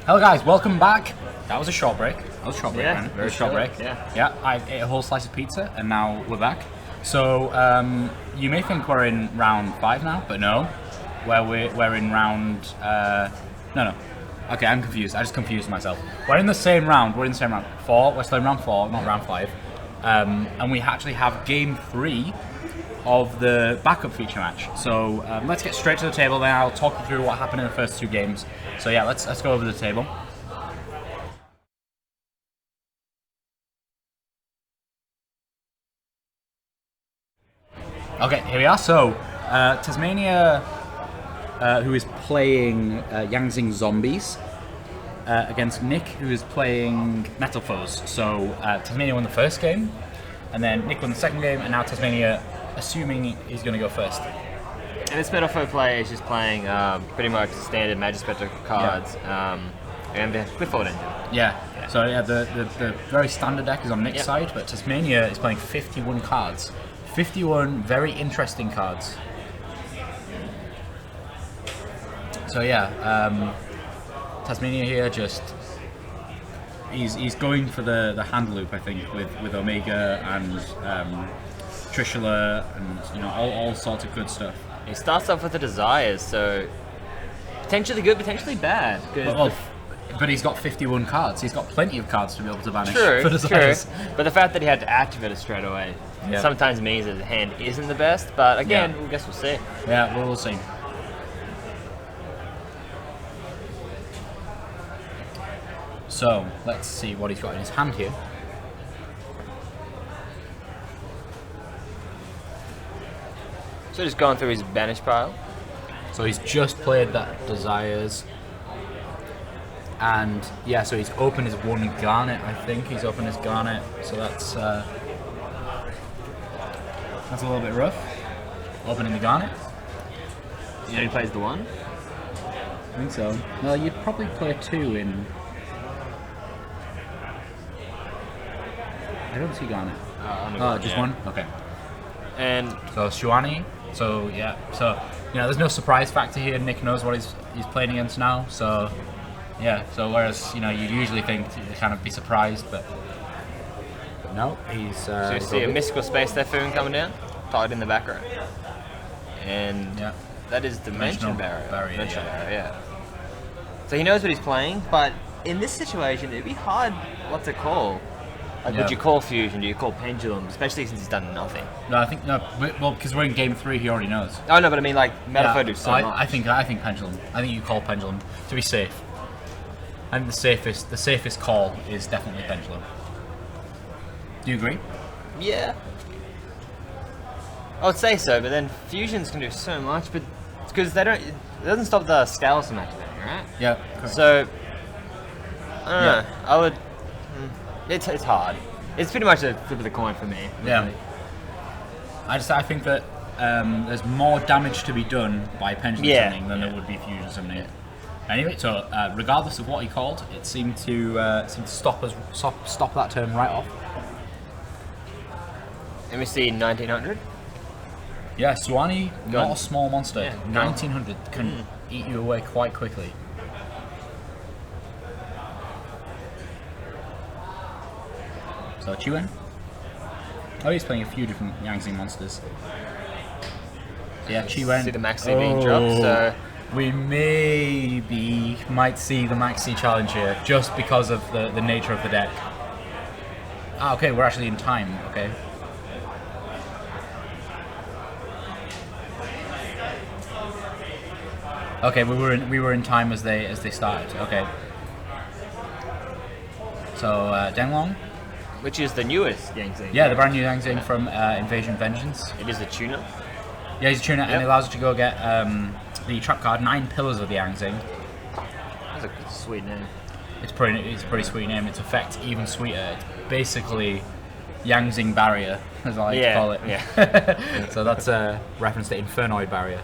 Hello guys, welcome back. That was a short break. Yeah, man. very It was a short short, break. yeah. I ate a whole slice of pizza and now we're back. So you may think we're in round 5 now, but no. We're in round no. Okay, I'm confused. I just confused myself. We're in the same round. 4. We're still in round 4, not round 5. And we actually have game 3 of the backup feature match. So let's get straight to the table now. I'll talk you through what happened in the first 2 games. So yeah, let's go over the table. Okay, here we are. So Tasmania, who is playing Yangzing Zombies, against Nick, who is playing Metal Foes. So Tasmania won the first game, and then Nick won the second game, and now Tasmania, assuming he's going to go first. And this Metal Foe player is just playing pretty much standard Magic Spectre cards, and the Clifford engine. Yeah. So yeah, the very standard deck is on Nick's side, but Tasmania is playing 51 cards. 51 very interesting cards. So yeah, Tasmania here just he's going for the hand loop, I think, with Omega and Trishula and all sorts of good stuff. He starts off with the Desires, so potentially good, potentially bad. But he's got 51 cards. He's got plenty of cards to be able to banish. True. True. But the fact that he had to activate it straight away sometimes means that the hand isn't the best. But again, I guess we'll see. Yeah, we'll see. So let's see what he's got in his hand here. So just going through his banish pile. So he's just played that Desires. And yeah, so he's opened his 1 Garnet, I think. He's opened his Garnet, so that's a little bit rough. Opening the Garnet. You know he plays the 1? I think so. Well, you'd probably play 2 in... I don't see Garnet. Just 1? Okay. And so Shuani. So yeah, so there's no surprise factor here. Nick knows what he's playing against now, so... Yeah, so whereas, you usually think to kind of be surprised, but no, he's... so you see a mystical space there for him coming down, tied in the background. And that is Dimension Barrier. Dimension Barrier. So he knows what he's playing, but in this situation, it'd be hard what to call. Like, would you call Fusion? Do you call Pendulum? Especially since he's done nothing. No, I think, because we're in game 3, he already knows. Oh, no, but I mean, like, Metaphor do so much. I think Pendulum. I think you call Pendulum to be safe. I think the safest call is definitely Pendulum. Do you agree? Yeah. I would say so, but then Fusions can do so much, but it's because it doesn't stop the scales from activating, right? Yeah. Correct. So, I don't know. I would. It's hard. It's pretty much a flip of the coin for me. Really. Yeah. I think that there's more damage to be done by Pendulum Summoning than there would be Fusion Summoning. Anyway, so regardless of what he called, it seemed to stop that turn right off. Let me see, 1900. Yeah, Suwani, not a small monster. Yeah, 1900 can eat you away quite quickly. So Chiwen. Oh, he's playing a few different Yangzing monsters. So yeah, Chiwen. See the Maxi being dropped, so... We might see the Maxi challenge here, just because of the nature of the deck. Ah, okay, we're actually in time, okay. Okay, we were in time as they started, okay. So, Denglong. Which is the newest Yangzing. Yeah, the brand new Yangzing from Invasion Vengeance. It is a tuner. Yeah, he's a tuner, and it allows you to go get the trap card, 9 Pillars of the Yangzing. That's a good, sweet name. It's a pretty sweet name. Its effect even sweeter. It's basically Yangzing Barrier, as I like to call it. Yeah. So that's a reference to Infernoid Barrier.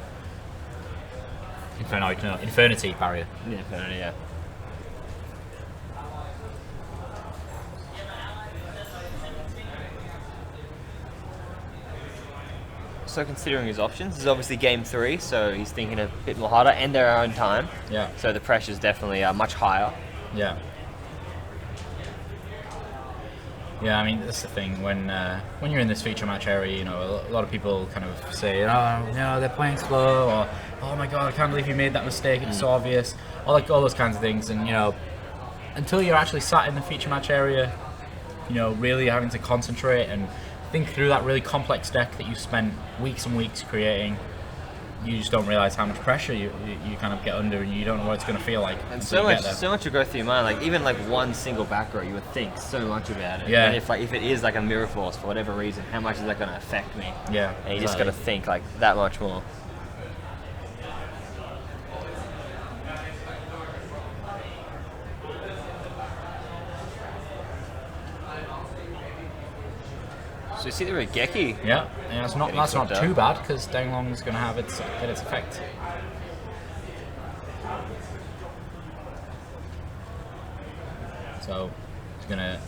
Infernity Barrier. Yeah, Infernity, yeah. So considering his options, this is obviously game 3, so he's thinking a bit more harder, and their own time. Yeah. So the pressure's definitely much higher. Yeah. Yeah, I mean that's the thing when you're in this feature match area, you know, a lot of people kind of say, oh, you know, they're playing slow, or oh my god, I can't believe you made that mistake. It's so obvious, or like all those kinds of things. And you know, until you're actually sat in the feature match area, you know, really having to concentrate and think through that really complex deck that you spent weeks and weeks creating, you just don't realize how much pressure you kind of get under, and you don't know what it's going to feel like. And so much will go through your mind. Like even like one single back row, you would think so much about it. Yeah. And if it is like a mirror force for whatever reason, how much is that going to affect me? Yeah. And you just got to think like that much more. So you see there with Geki. Yeah, and that's not too bad because Danglong's going to have its effect. So he's going to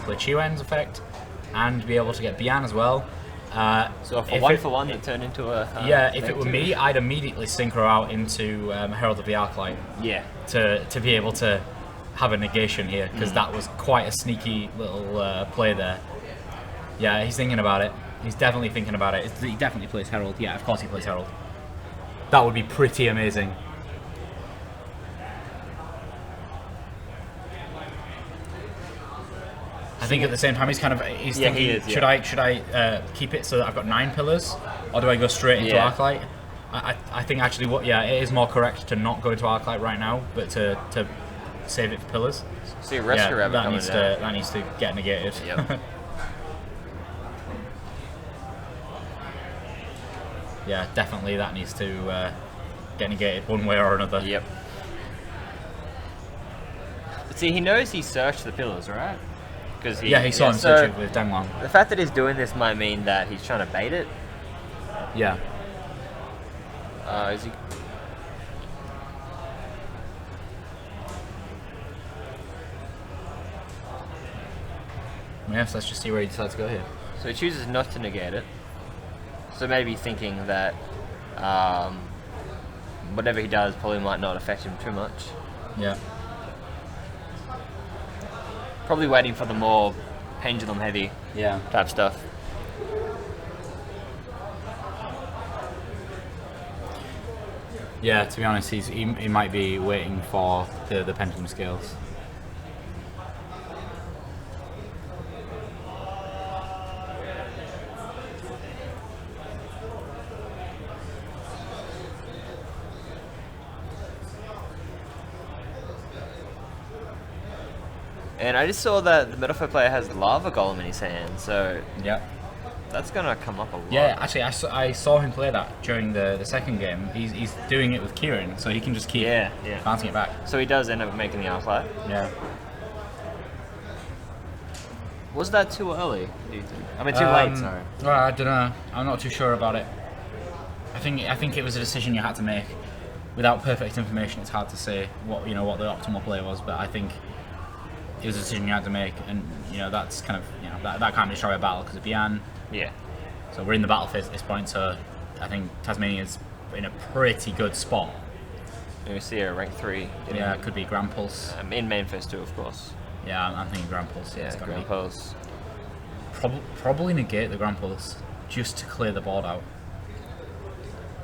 play Chiwen's effect and be able to get Bian as well. So for one, it turned into a. If it were me, I'd immediately synchro out into Herald of the Arclight. Yeah. To be able to have a negation here, because that was quite a sneaky little play there. Yeah, he's thinking about it. He's definitely thinking about it. He definitely plays Herald. Yeah, of course he plays Herald. That would be pretty amazing. I think at the same time he's thinking, he is, should I keep it so that I've got 9 pillars, or do I go straight into Arclight? I think actually it is more correct to not go into Arclight right now, but to save it for pillars. See, Rescue Rabbit that needs to get negated. Yep. Yeah, definitely that needs to get negated one way or another. Yep. But see, he knows he searched the pillars, right? He saw him search it with Danglong. The fact that he's doing this might mean that he's trying to bait it. Yeah. Is he? Yes, let's just see where he decides to go here. So he chooses not to negate it. So maybe thinking that whatever he does probably might not affect him too much. Yeah. Probably waiting for the more pendulum heavy type stuff. Yeah, to be honest, he might be waiting for the pendulum scales. And I just saw that the Metalfoe player has Lava Golem in his hand, so yeah, that's gonna come up a lot. Yeah, actually, I saw him play that during the second game. He's doing it with Kieran, so he can just keep bouncing it back. So he does end up making the Arclight. Yeah. Was that too early, do you think? I mean, too late, sorry. Well, I don't know. I'm not too sure about it. I think it was a decision you had to make. Without perfect information, it's hard to say what the optimal play was, but I think it was a decision you had to make, and that's kind of that can't destroy a battle because of Bian. Yeah. So we're in the battle phase at this point, so I think Tasmania's in a pretty good spot. And we see a rank 3. Yeah, it could be Grand Pulse. In main phase 2, of course. Yeah, I'm thinking Grand Pulse. Yeah, Grand Pulse. Probably negate the Grand Pulse just to clear the board out.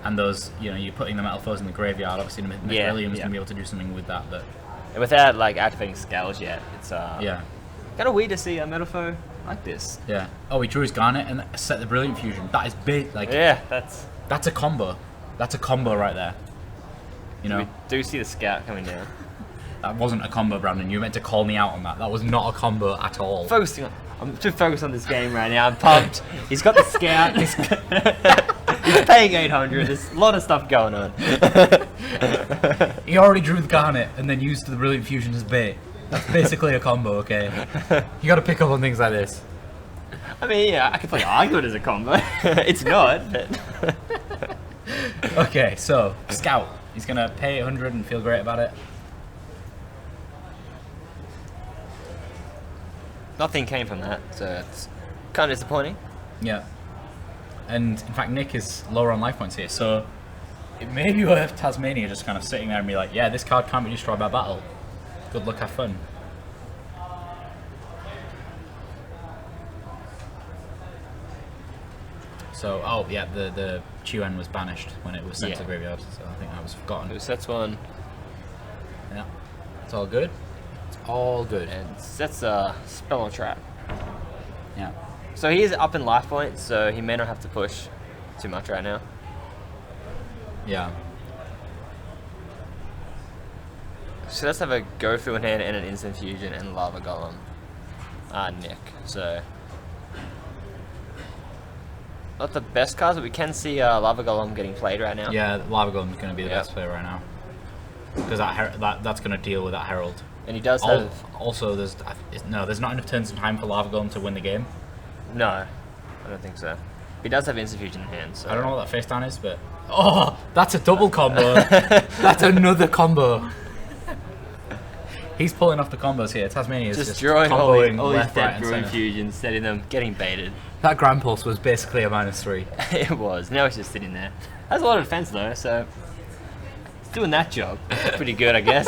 And those, you're putting the Metal Foes in the graveyard. Obviously, William's gonna be able to do something with that, but. And without activating scales yet, it's kind of weird to see a Metal Foe like this. Yeah. Oh, he drew his Garnet and set the Brilliant Fusion. That is big. That's a combo. That's a combo right there. We do see the Scout coming down. That wasn't a combo, Brandon. You meant to call me out on that. That was not a combo at all. I'm too focused on this game right now. I'm pumped. He's got the Scout. He's paying 800. There's a lot of stuff going on. He already drew the Garnet and then used the Brilliant Fusion as bait. That's basically a combo, okay? You gotta pick up on things like this. I mean, yeah, I could argue it as a combo. It's not, but... Okay, so, Scout. He's gonna pay 800 and feel great about it. Nothing came from that, so it's kind of disappointing. Yeah. And, in fact, Nick is lower on life points here, so... It may be worth Tasmania just kind of sitting there and be like, yeah, this card can't be destroyed by battle. Good luck, have fun. So, oh yeah, the Chuen was banished when it was sent to the graveyard, so I think that was forgotten. It sets one. Yeah, it's all good. It's all good. And sets a spell or trap. Yeah. So he is up in life points, so he may not have to push too much right now. Yeah. So let's have a go through in hand and an instant fusion and lava golem. Nick. So not the best cards, but we can see lava golem getting played right now. Yeah, Lava Golem's going to be the best player right now because that's going to deal with that Herald. And he does have. Also, there's not enough turns in time for Lava Golem to win the game. No, I don't think so. He does have instant fusion in hand. So. I don't know what that face down is, but that's a double combo. That's another combo. He's pulling off the combos here. Tasmania's just drawing all comboing these left, right, dead and brewing center. fusions, setting them, getting baited. That Grand Pulse was basically a -3. It was. Now it's just sitting there. Has a lot of defense though, so it's doing that job. Pretty good, I guess.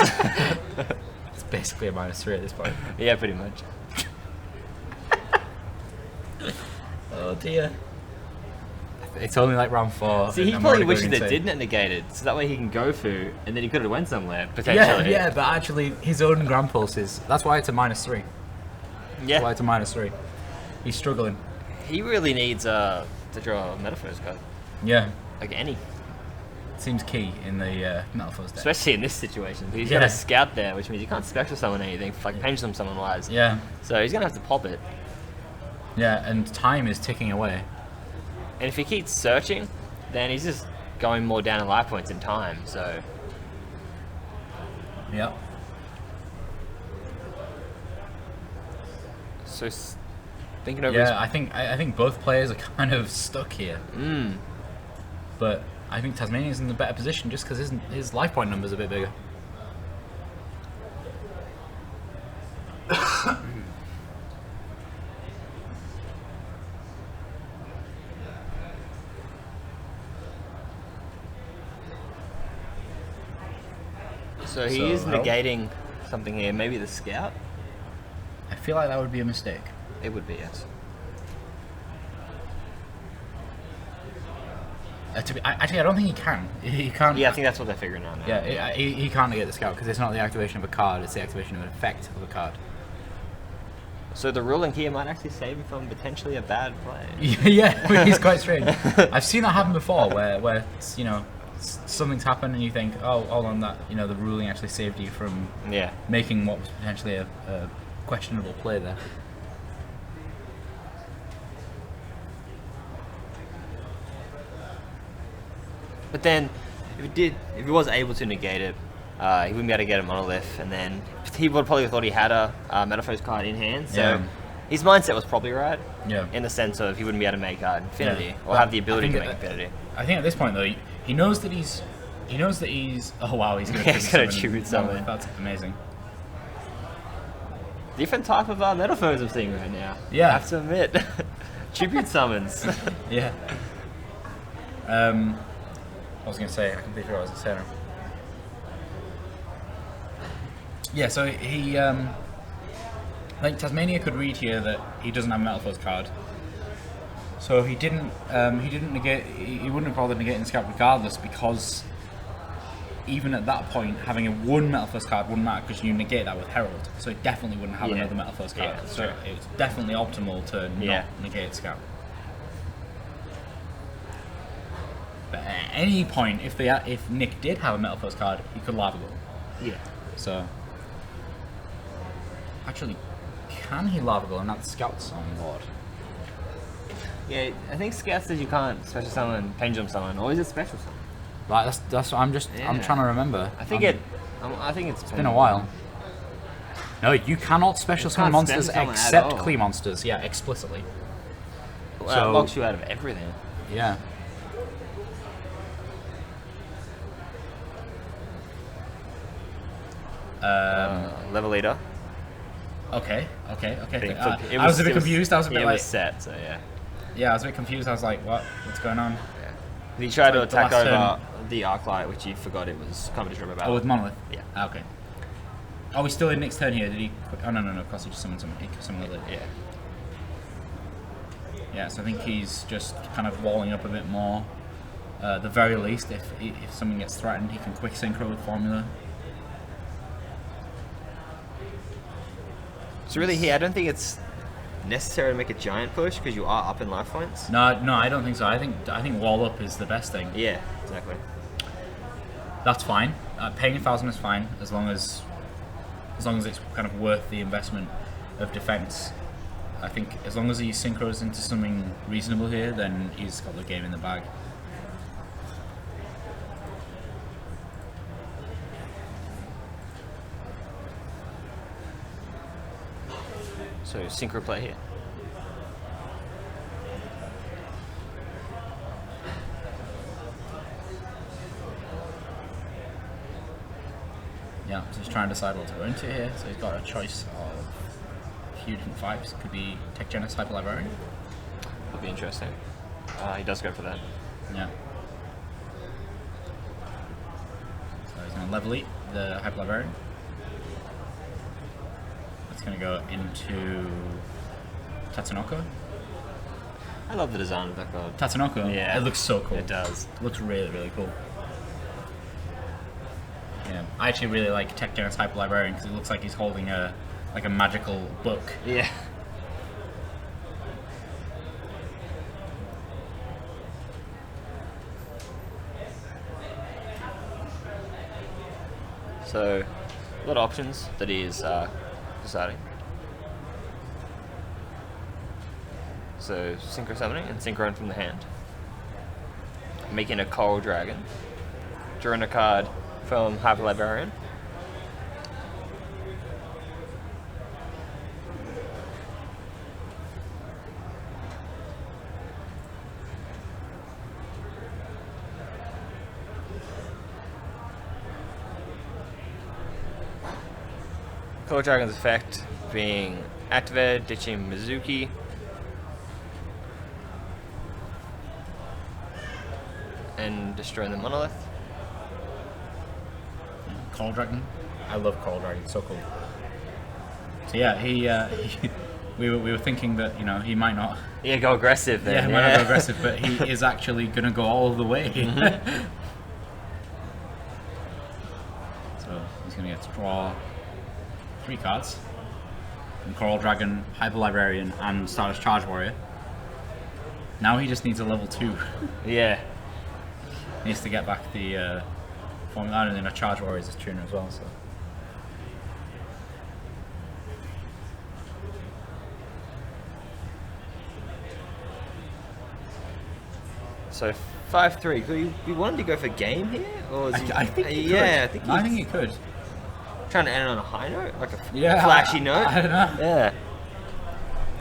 It's basically a -3 at this point. Yeah, pretty much. Oh dear. It's only like round 4. See, he and I'm probably already wishes going they insane. didn't have negated, so that way he can go through, and then he could have went somewhere potentially. Yeah, but actually his own Grand Pulse is. That's why it's a -3. Yeah. That's why it's a -3. He's struggling. He really needs to draw a Metaphors card, Yeah. like any, Seems key in the Metaphors deck. especially in this situation. He's got a scout there, which means you can't special summon anything, like pendulum summon wise. Yeah. So he's gonna have to pop it. Yeah, and time is ticking away. And if he keeps searching, then he's just going more down in life points in time. So Yep. so thinking over. Yeah, I think both players are kind of stuck here. But I think Tasmania's in the better position just because his life point number's a bit bigger. So he So, is Harold? negating something here. Maybe the scout. I feel like that would be a mistake. It would be, yes. Actually, I don't think he can. He can't. Yeah, I think that's what they're figuring out now. Yeah, he can't negate the scout because it's not the activation of a card; it's the activation of an effect of a card. So the ruling here might actually save him from potentially a bad play. Yeah, he's quite strange. I've seen that happen before, where you know something's happened and you think, oh, hold on, that the ruling actually saved you from making what was potentially a questionable play there. But then, if he was able to negate it, he wouldn't be able to get a monolith, and then he would probably thought he had a Metaphors card in hand. So his mindset was probably right. Yeah. In the sense of he wouldn't be able to make Infinity or have the ability to make Infinity. I think at this point though, he knows that he's. Oh wow, he's going to He's gonna tribute summon. That's amazing. Different type of Metaphors I'm seeing right now. Yeah. I have to admit. Tribute summons. Yeah. I was going to say, I completely forgot what I was going to say now. Yeah, so he, like Tasmania could read here that he doesn't have a Metaphors card. So he didn't negate, he wouldn't have bothered negating the scout regardless, because even at that point, having a one Metaphors card wouldn't matter because you negate that with Herald. So it definitely wouldn't have another Metaphors card. Yeah, so true. it's definitely optimal to not negate scout. But at any point, if Nick did have a Metaphors card, he could lava go. Yeah. So, actually, can he lava go and not scouts on board? Yeah, I think Scout says you can't special summon, pendulum summon, or is it special summon? Like that's what I'm trying to remember. I think it's been a while. No, you cannot special summon can't monsters special summon at except all. Clee monsters. Yeah, explicitly. Well, So- it locks you out of everything. Yeah. Level leader. Okay. It I was a bit confused. I was a bit it like, was set, so yeah. yeah, I was a bit confused. I was like, what's going on? He tried to Like the attack last over the Arclight, which he forgot it was competition about. Oh, with Monolith. Yeah. Ah, okay. Are we still in Nick's turn here? Did he? Oh no, of course he just summoned someone. He summoned it. Yeah. Yeah, so I think he's just kind of walling up a bit more. The very least, if someone gets threatened, he can quick synchro with formula. So really here, I don't think it's necessary to make a giant push because you are up in life points. No, I don't think so. I think wall up is the best thing. Yeah, exactly. That's fine. Paying 1,000 is fine as long as it's kind of worth the investment of defense. I think as long as he synchros into something reasonable here, then he's got the game in the bag. So synchro play here. Yeah, so he's trying to decide what to go into here. So he's got a choice of a few different vibes. Could be Tech Genesis Hyper Librarian. Would be interesting. He does go for that. Yeah. So he's going to level eat the Hyper Librarian. That's going to go into Tatsunoko. I love the design of that card. Tatsunoko? Yeah. It looks so cool. It does. It looks really, really cool. Yeah, I actually really like Tech Genesis Hyper Librarian because it looks like he's holding a magical book. Yeah. So, a lot of options that he is deciding. So, synchro summoning and synchron from the hand. Making a Coral Dragon. Drawing a card from Hyper Librarian. Coral Dragon's effect being activated, ditching Mizuki. And destroying the monolith. Coral Dragon. I love Coral Dragon. It's so cool. So yeah, we were thinking that he might not. Yeah, go aggressive then. Yeah, he might not go aggressive, but he is actually gonna go all the way. So he's gonna get to draw 3 cards from Coral Dragon, Hyper Librarian, and Stardust Charge Warrior. Now he just needs a level 2. Yeah. Needs to get back the formula, and then a Charge Warrior is a tuner as well. So 5-3. Could you wanted to go for game here, or is he, I think he yeah, could. I I think he could. trying to end on a high note, like a Yeah, flashy note. I don't know. Yeah.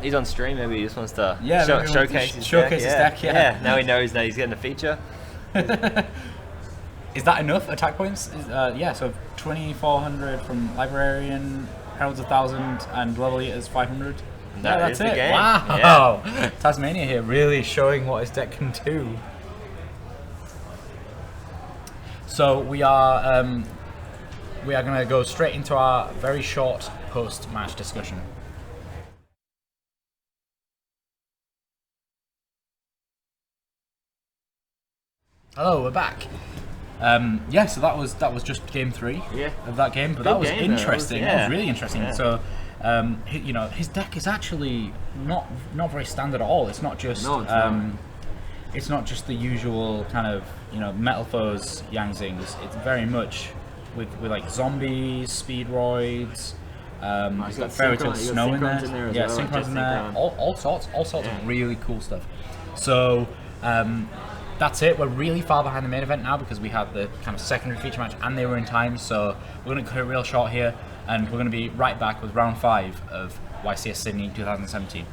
He's on stream. Maybe he just wants to maybe he wants to showcase his showcase deck. his deck, yeah. Now he knows that he's getting a feature. Is that enough attack points? Yeah, so 2,400 from Librarian, Herald's 1,000, and Level Eater's 500. That is that's the it. game. Wow! Yeah. Tasmania here really showing what his deck can do. So we are going to go straight into our very short post-match discussion. Hello, we're back. Yeah, so that was just game 3 of that game, but Good that was game, though. interesting. Yeah. That was really interesting. Yeah. So, his deck is actually not very standard at all. It's not just it's not just the usual kind of Metal Foes Yangzings. It's very much with like zombies, speedroids. He's got Fairy Tale Snow in there. Yeah, Synchron's in there. All sorts of really cool stuff. So. That's it. We're really far behind the main event now because we had the kind of secondary feature match and they were in time. So we're going to cut it real short here, and we're going to be right back with round 5 of YCS Sydney 2017.